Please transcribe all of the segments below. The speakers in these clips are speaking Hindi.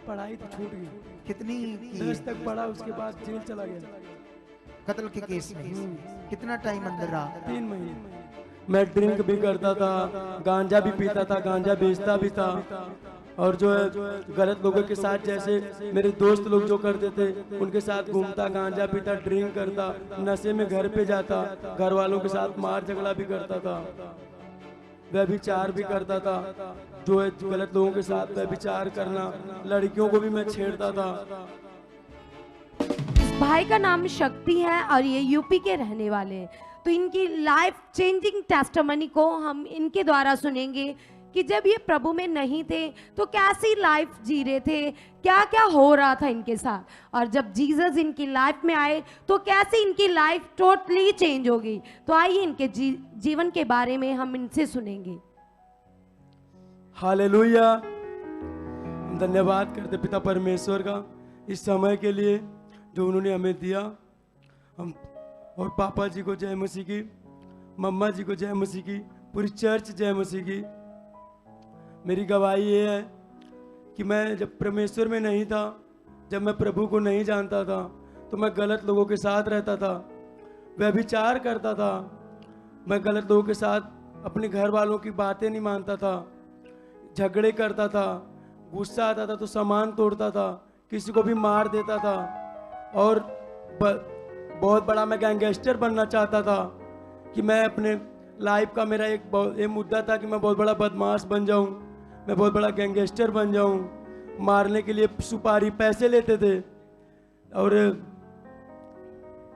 पढ़ाई तो छूट गई। कितनी की? 10 तक पढ़ा, उसके बाद जेल चला गया कत्ल के केस में। कितना टाइम अंदर रहा? 3 महीने। मैं ड्रिंक भी करता था, गांजा भी पीता था, गांजा बेचता भी था, और जो है गलत लोगों के साथ, जैसे मेरे दोस्त लोग जो करते थे उनके साथ घूमता, गांजा पीता, ड्रिंक करता, नशे में घर पे जाता, घर वालों के साथ मार झगड़ा भी करता था, व्यभिचार भी करता था, जो है गलत लोगों के साथ व्यभिचार करना, लड़कियों को भी मैं छेड़ता था। इस भाई का नाम शक्ति है और ये यूपी के रहने वाले हैं। तो इनकी लाइफ चेंजिंग टेस्टिमनी को हम इनके द्वारा सुनेंगे कि जब ये प्रभु में नहीं थे तो कैसी लाइफ जी रहे थे, क्या क्या हो रहा था इनके साथ, और जब जीसस इनकी लाइफ में आए तो कैसे इनकी लाइफ टोटली चेंज हो गई। तो आइए इनके जीवन के बारे में हम इनसे सुनेंगे। हालेलुया। हम धन्यवाद करते पिता परमेश्वर का इस समय के लिए जो उन्होंने हमें दिया। हम और पापा जी को जय मसीह की, मम्मा जी को जय मसीह की, पूरी चर्च जय मसीह की। मेरी गवाही ये है कि मैं जब परमेश्वर में नहीं था, जब मैं प्रभु को नहीं जानता था, तो मैं गलत लोगों के साथ रहता था, व्यभिचार करता था, मैं गलत लोगों के साथ अपने घर वालों की बातें नहीं मानता था, झगड़े करता था, गुस्सा आता था तो सामान तोड़ता था, किसी को भी मार देता था, और बहुत बड़ा मैं गैंगस्टर बनना चाहता था कि मैं अपने लाइफ का मेरा एक मुद्दा था कि मैं बहुत बड़ा बदमाश बन जाऊं, मैं बहुत बड़ा गैंगस्टर बन जाऊं, मारने के लिए सुपारी पैसे लेते थे। और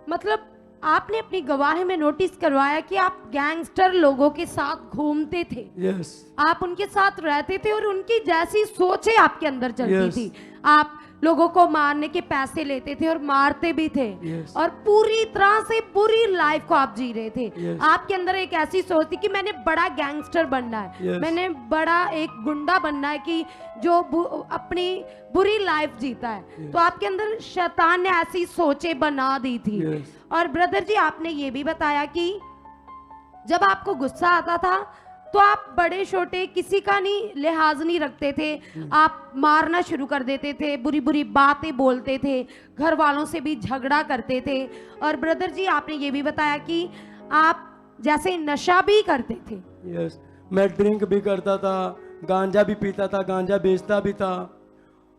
मतलब आपने अपनी गवाही में नोटिस करवाया कि आप गैंगस्टर लोगों के साथ घूमते थे। यस, आप उनके साथ रहते थे और उनकी जैसी सोचें आपके अंदर चलती Yes. थी। आप लोगों को मारने के पैसे लेते थे और मारते भी थे। Yes. और पूरी तरह से बुरी लाइफ को आप जी रहे थे। Yes. आपके अंदर एक ऐसी सोच थी कि मैंने बड़ा गैंगस्टर बनना है, Yes. मैंने बड़ा एक गुंडा बनना है कि जो अपनी बुरी लाइफ जीता है। Yes. तो आपके अंदर शैतान ने ऐसी सोचें बना दी थी। Yes. और ब्रदर जी आपने ये भी बताया कि जब आपको गुस्सा आता था तो आप बड़े छोटे किसी का नहीं लिहाज नहीं रखते थे, आप मारना शुरू कर देते थे, बुरी बुरी बातें बोलते थे, घर वालों से भी झगड़ा करते थे। और ब्रदर जी आपने ये भी बताया कि आप जैसे नशा भी करते थे। यस, मैं ड्रिंक भी करता था, गांजा भी पीता था, गांजा बेचता भी था,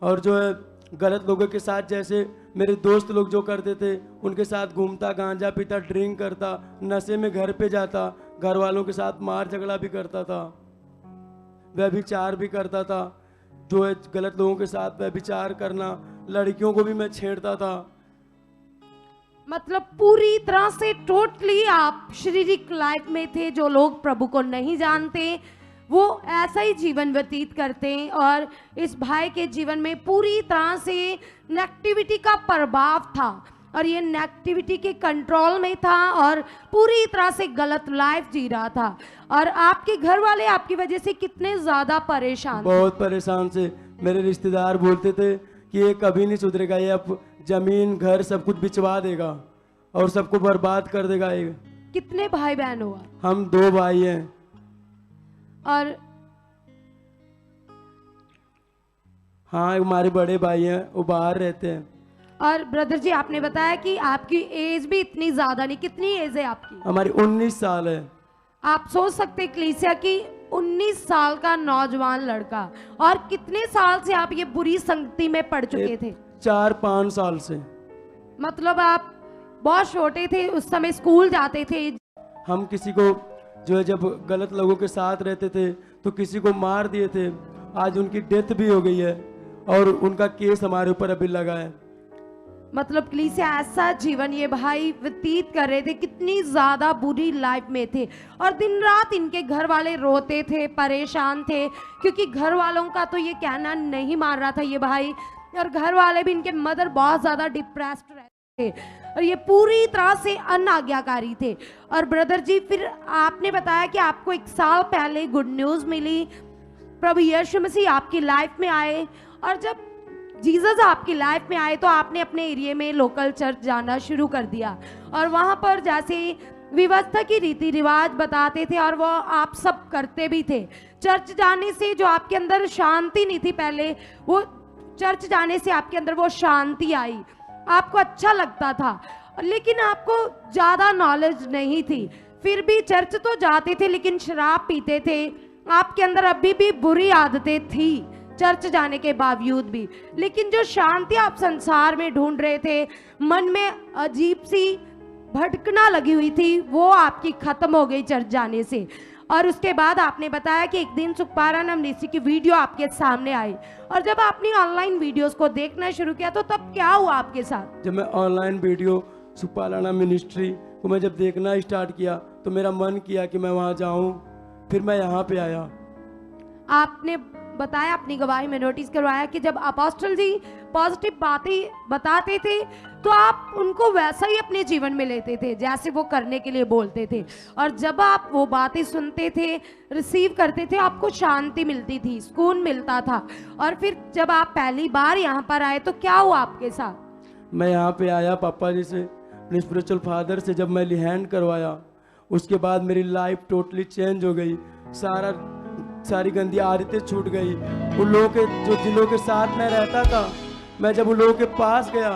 और जो है गलत लोगों के साथ, जैसे मेरे दोस्त लोग जो करते थे उनके साथ घूमता, गांजा पीता, ड्रिंक करता, नशे में घर पे जाता, घर वालों के साथ मार झगड़ा भी करता था, व्यभिचार भी करता था, जो है गलत लोगों के साथ व्यभिचार करना, लड़कियों को भी मैं छेड़ता था। मतलब पूरी तरह से टोटली आप शारीरिक लाइफ में थे। जो लोग प्रभु को नहीं जानते वो ऐसा ही जीवन व्यतीत करते हैं, और इस भाई के जीवन में पूरी तरह से नेगेटिविटी का प्रभाव था, और ये नेगेटिविटी के कंट्रोल में था और पूरी तरह से गलत लाइफ जी रहा था। और आपके घर वाले आपकी वजह से कितने ज्यादा परेशान थे? बहुत परेशान से। मेरे रिश्तेदार बोलते थे कि ये कभी नहीं सुधरेगा, ये अब जमीन घर सब कुछ बिचवा देगा और सबको बर्बाद कर देगा। ये कितने भाई बहन हुआ? हम 2 भाई हैं। और हाँ, हमारे बड़े भाई हैं, वो बाहर रहते हैं। और ब्रदर जी आपने बताया कि आपकी एज भी इतनी ज्यादा नहीं। कितनी एज है आपकी? हमारी 19 साल है। आप सोच सकते कलीसिया की 19 साल का नौजवान लड़का, और कितने साल से आप ये बुरी संगति में पड़ चुके थे? 4-5 साल से। मतलब आप बहुत छोटे थे उस समय, स्कूल जाते थे। हम किसी को जो है जब गलत लोगों के साथ रहते थे तो किसी को मार दिए थे। आज उनकी डेथ भी हो गई है और उनका केस हमारे ऊपर अभी लगा है। मतलब कलीसिया ऐसा जीवन ये भाई व्यतीत कर रहे थे, कितनी ज्यादा बुरी लाइफ में थे, और दिन रात इनके घर वाले रोते थे, परेशान थे, क्योंकि घर वालों का तो ये कहना नहीं मान रहा था ये भाई, और घर वाले भी, इनके मदर बहुत ज्यादा डिप्रेस्ड रहते थे और ये पूरी तरह से अनाज्ञाकारी थे। और ब्रदर जी फिर आपने बताया कि आपको 1 साल पहले गुड न्यूज मिली, प्रभु यीशु मसीह आपकी लाइफ में आए, और जब जीसस आपकी लाइफ में आए तो आपने अपने एरिया में लोकल चर्च जाना शुरू कर दिया, और वहाँ पर जैसे व्यवस्था की रीति रिवाज बताते थे और वो आप सब करते भी थे। चर्च जाने से जो आपके अंदर शांति नहीं थी पहले, वो चर्च जाने से आपके अंदर वो शांति आई, आपको अच्छा लगता था, लेकिन आपको ज़्यादा नॉलेज नहीं थी, फिर भी चर्च तो जाते थे लेकिन शराब पीते थे, आपके अंदर अभी भी बुरी आदतें थी चर्च जाने के बावजूद भी। लेकिन जो शांति आप संसार में ढूंढ रहे थे, मन में अजीब सी भटकना लगी हुई थी, वो आपकी खत्म हो गई चर्च जाने से। और उसके बाद आपने बताया कि एक दिन सुखपारानंद ऋषि की वीडियो आपके सामने आई, और जब आपने ऑनलाइन वीडियोस को देखना शुरू किया तो तब क्या हुआ आपके साथ? जब मैं ऑनलाइन वीडियो सुखपारानंद मिनिस्ट्री को मैं जब देखना स्टार्ट किया तो मेरा मन किया कि मैं वहाँ जाऊँ, फिर मैं यहाँ पे आया। आपने बताया, अपनी गवाही में नोटिस करवाया कि जब अपोस्टल जी पॉजिटिव बातें बताते थे तो आप उनको वैसा ही अपने जीवन में लेते थे जैसे वो करने के लिए बोलते थे, और जब आप वो बातें सुनते थे, रिसीव करते थे, आपको शांति मिलती थी, सुकून मिलता था। और फिर जब आप पहली बार यहाँ पर आए तो क्या हुआ आपके साथ? मैं यहाँ पे आया पापा जी से, अपने स्पिरिचुअल फादर से जब मैं लिहैंड करवाया, उसके बाद मेरी लाइफ टोटली चेंज हो गई। सारी गंदी आदतें छूट गई। उन लोगों के जिन लोगों के साथ मैं रहता था, मैं जब उन लोगों के पास गया,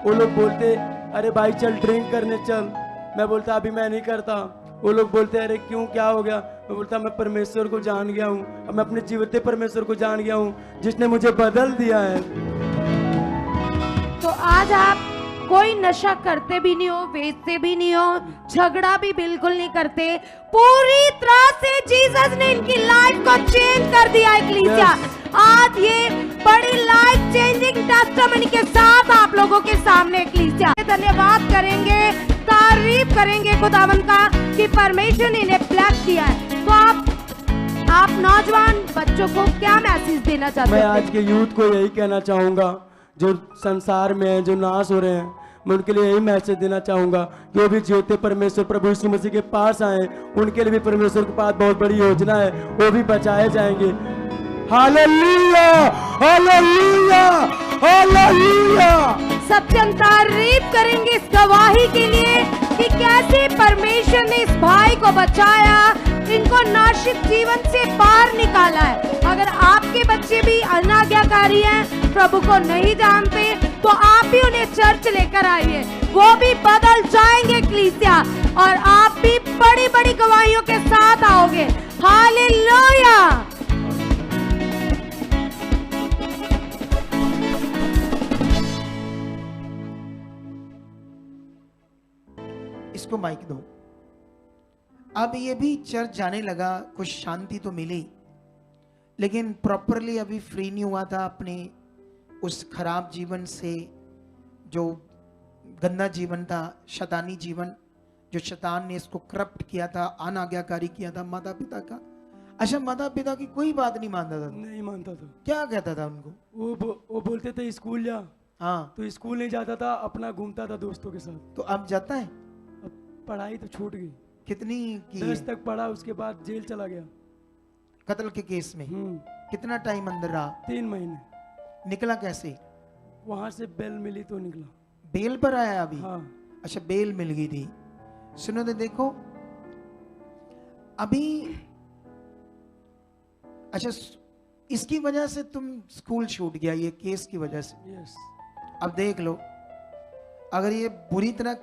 वो लोग बोलते अरे भाई चल ड्रिंक करने चल, मैं बोलता अभी मैं नहीं करता। वो लोग बोलते अरे क्यों, क्या हो गया? मैं बोलता मैं परमेश्वर को जान गया हूँ, अब मैं अपने जीवते परमेश्वर को जान गया हूँ जिसने मुझे बदल दिया है। तो आज आप कोई नशा करते भी नहीं हो, बेचते भी नहीं हो, झगड़ा भी बिल्कुल नहीं करते, पूरी तरह से जीसस ने इनकी लाइफ को चेंज कर दिया है कलीसिया। आज ये बड़ी लाइफ चेंजिंग टेस्टिमनी के साथ आप लोगों के सामने कलीसिया धन्यवाद करेंगे, तारीफ करेंगे खुदावन का कि परमेश्वर ने इन्हें ब्लेस किया है। तो आप नौजवान बच्चों को क्या मैसेज देना चाहते हैं? मैं आज के यूथ को यही कहना चाहूँगा जो संसार में है, जो नाश हो रहे हैं, मैं उनके लिए यही मैसेज देना चाहूँगा कि वो भी जीवते परमेश्वर प्रभु यीशु मसीह के पास आए। उनके लिए भी परमेश्वर के पास बहुत बड़ी योजना है, वो भी बचाए जाएंगे। Hallelujah, hallelujah, hallelujah. सबसे हम तारीफ करेंगे इस गवाही के लिए कि कैसे परमेश्वर ने इस भाई को बचाया, इनको नाशित जीवन से बाहर निकाला है। अगर आपके बच्चे भी अनाज्ञाकारी हैं, प्रभु को नहीं जानते, तो आप भी उन्हें चर्च लेकर आइए, वो भी बदल जाएंगे कलीसिया, और आप भी बड़ी बड़ी गवाहियों के साथ आओगे। हालेलुया। इसको माइक दो। अब ये भी चर्च जाने लगा, कुछ शांति तो मिली, लेकिन प्रॉपरली अभी फ्री नहीं हुआ था अपने उस खराब जीवन से, जो गंदा जीवन था, शैतानी जीवन, जो शैतान ने इसको करप्ट किया था, अनाज्ञाकारी किया था माता पिता का। अच्छा, माता पिता की कोई बात नहीं मानता था? नहीं मानता था। क्या कहता था उनको? वो बोलते थे स्कूल जा, हाँ, तो स्कूल नहीं जाता था, अपना घूमता था दोस्तों के साथ। तो अब जाता है? अब पढ़ाई तो छूट गई। कितनी की? 10 तक पढ़ा, उसके बाद जेल चला गया कत्ल के केस में। कितना टाइम अंदर रहा? 3 महीने। निकला कैसे? वहां से बेल मिली तो निकला। बेल पर आया अभी? हाँ। अच्छा, बेल मिल गई थी। सुनो तो देखो अभी, अच्छा इसकी वजह से तुम स्कूल छूट गया, ये केस की वजह से। यस। अब देख लो, अगर ये बुरी तरह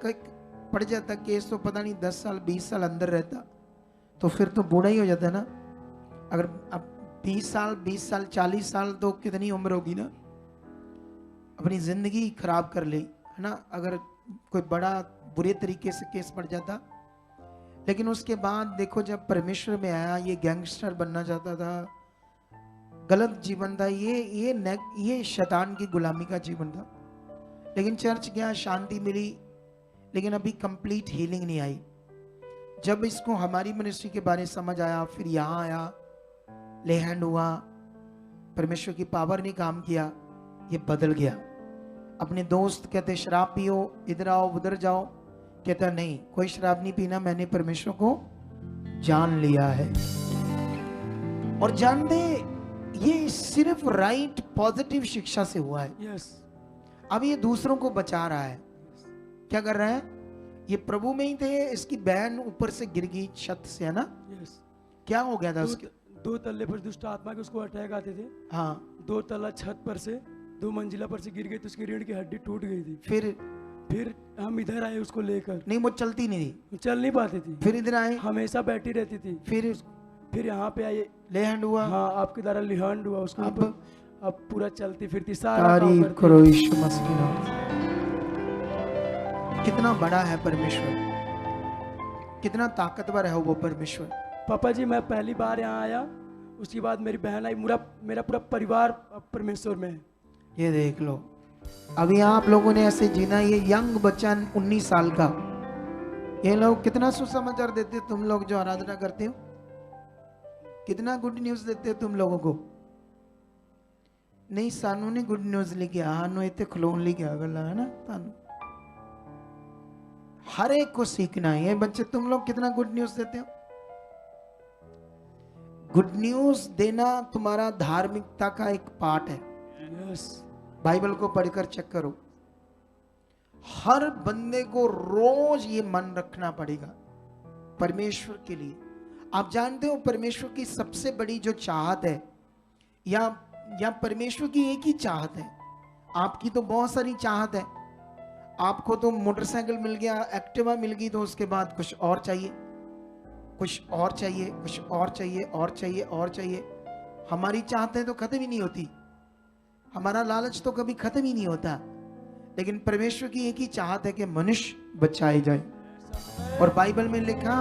पड़ जाता केस तो पता नहीं 10 साल 20 साल अंदर रहता, तो फिर तो बूढ़ा ही हो जाता ना। अगर अब 20 साल 40 साल तो कितनी उम्र होगी ना, अपनी जिंदगी खराब कर ली है ना, अगर कोई बड़ा बुरे तरीके से केस पड़ जाता। लेकिन उसके बाद देखो, जब परमेश्वर में आया, ये गैंगस्टर बनना चाहता था, गलत जीवन था, ये शैतान की गुलामी का जीवन था। लेकिन चर्च गया, शांति मिली, लेकिन अभी कंप्लीट हीलिंग नहीं आई। जब इसको हमारी मिनिस्ट्री के बारे में समझ आया, फिर यहाँ आया, ले हैंड हुआ, परमेश्वर की पावर ने काम किया, ये बदल गया। अपने दोस्त कहते शराब पियो, इधर आओ उधर जाओ, कहता नहीं, कोई शराब नहीं पीना, मैंने परमेश्वर को जान लिया है। और जान दे, ये सिर्फ राइट पॉजिटिव शिक्षा से हुआ है। यस। अब ये दूसरों को बचा रहा है। क्या कर रहा है? ये प्रभु में ही थे, इसकी बहन ऊपर से गिर गई छत से, है ना? यस। क्या हो गया था उसके? 2 तल्ले पर दुष्ट आत्मा के उसको अटैक आते थे। हाँ। 2 तल्ला छत पर से 2 मंजिला पर से गिर गई तो उसकी रीढ़ की हड्डी टूट गई थी। फिर हम इधर आए उसको लेकर, नहीं वो चलती नहीं थी, चल नहीं पाती थी, फिर इधर आए, हमेशा बैठी रहती थी। फिर यहाँ पे आए, ले हैंड हुआ। हाँ आपके द्वारा लिहांड हुआ उसको, अब पूरा चलती फिरती सारा काम तारीफ करती। करो यीशु मसीह के नाम से। कितना बड़ा है परमेश्वर, कितना ताकतवर है वो परमेश्वर। पापा जी मैं पहली बार यहाँ आया, उसके बाद मेरी बहन आई, मेरा पूरा परिवार परमेश्वर में है। ये देख लो, अभी आप लोगों ने ऐसे जीना। ये यंग बच्चा 19 साल का, ये लोग कितना सुसमाचार देते हो तुम लोग जो आराधना करते हो, कितना गुड न्यूज देते हो तुम लोगों को। नहीं सानू ने गुड न्यूज लेके आनो इतने खलोन लेके आ गला है ना तानू, हर एक को सीखना है। ये बच्चे तुम लोग कितना गुड न्यूज देते हो। गुड न्यूज देना तुम्हारा धार्मिकता का एक पार्ट है। यस बाइबल को पढ़कर चेक करो। हर बंदे को रोज ये मन रखना पड़ेगा परमेश्वर के लिए। आप जानते हो परमेश्वर की सबसे बड़ी जो चाहत है, या परमेश्वर की एक ही चाहत है। आपकी तो बहुत सारी चाहत है, आपको तो मोटरसाइकिल मिल गया, एक्टिवा मिल गई, तो उसके बाद कुछ और चाहिए, कुछ और चाहिए, कुछ और चाहिए, और चाहिए, और चाहिए। हमारी चाहतें तो खत्म ही नहीं होती, हमारा लालच तो कभी खत्म ही नहीं होता। लेकिन परमेश्वर की एक ही चाहत है कि मनुष्य बचाए जाए। और बाइबल में लिखा,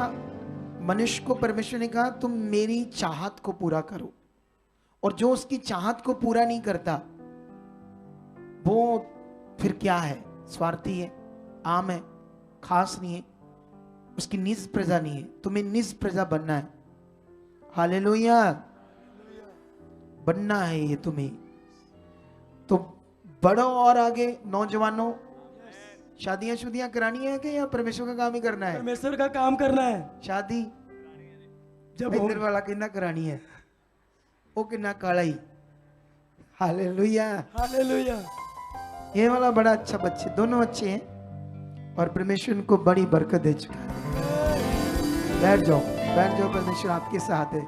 मनुष्य को परमेश्वर ने कहा तुम मेरी चाहत को पूरा करो। और जो उसकी चाहत को पूरा नहीं करता वो फिर क्या है, स्वार्थी है, आम है, खास नहीं है, उसकी निज प्रजा नहीं है। तुम्हें निज प्रजा बनना है। हालेलुया, बनना है ये तुम्हें। तो बढ़ो और आगे। नौजवानों, शादियां शुदियां करानी है कि या परमेश्वर का काम ही करना है? परमेश्वर का काम करना है। शादी जब इधर वाला कितना करानी है, वो कितना काला ही। Hallelujah, hallelujah. ये वाला बड़ा अच्छा बच्चे, दोनों अच्छे हैं और परमेश्वर इनको बड़ी बरकत दे चुका है। बैठ जाओ, बैठ जाओ, परमेश्वर आपके साथ है।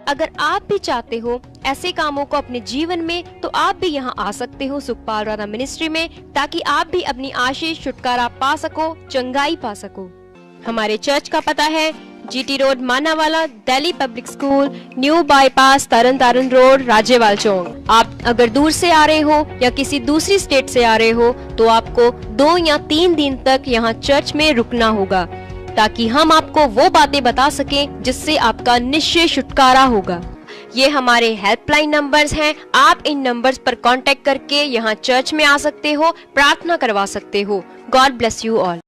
अगर आप भी चाहते हो ऐसे कामों को अपने जीवन में, तो आप भी यहाँ आ सकते हो सुखपाल राणा मिनिस्ट्री में, ताकि आप भी अपनी आशीष छुटकारा पा सको, चंगाई पा सको। हमारे चर्च का पता है GT road Manawala, Delhi public school, new bypass, Tarn Taran road, Rajyawal chowk. आप अगर दूर से आ रहे हो या किसी दूसरी स्टेट से आ रहे हो तो आपको 2 या 3 दिन तक यहाँ चर्च में रुकना होगा, ताकि हम आपको वो बातें बता सकें जिससे आपका निश्चय छुटकारा होगा। ये हमारे हेल्पलाइन नंबर्स हैं। आप इन नंबर्स पर कांटेक्ट करके यहाँ चर्च में आ सकते हो, प्रार्थना करवा सकते हो। God bless you all.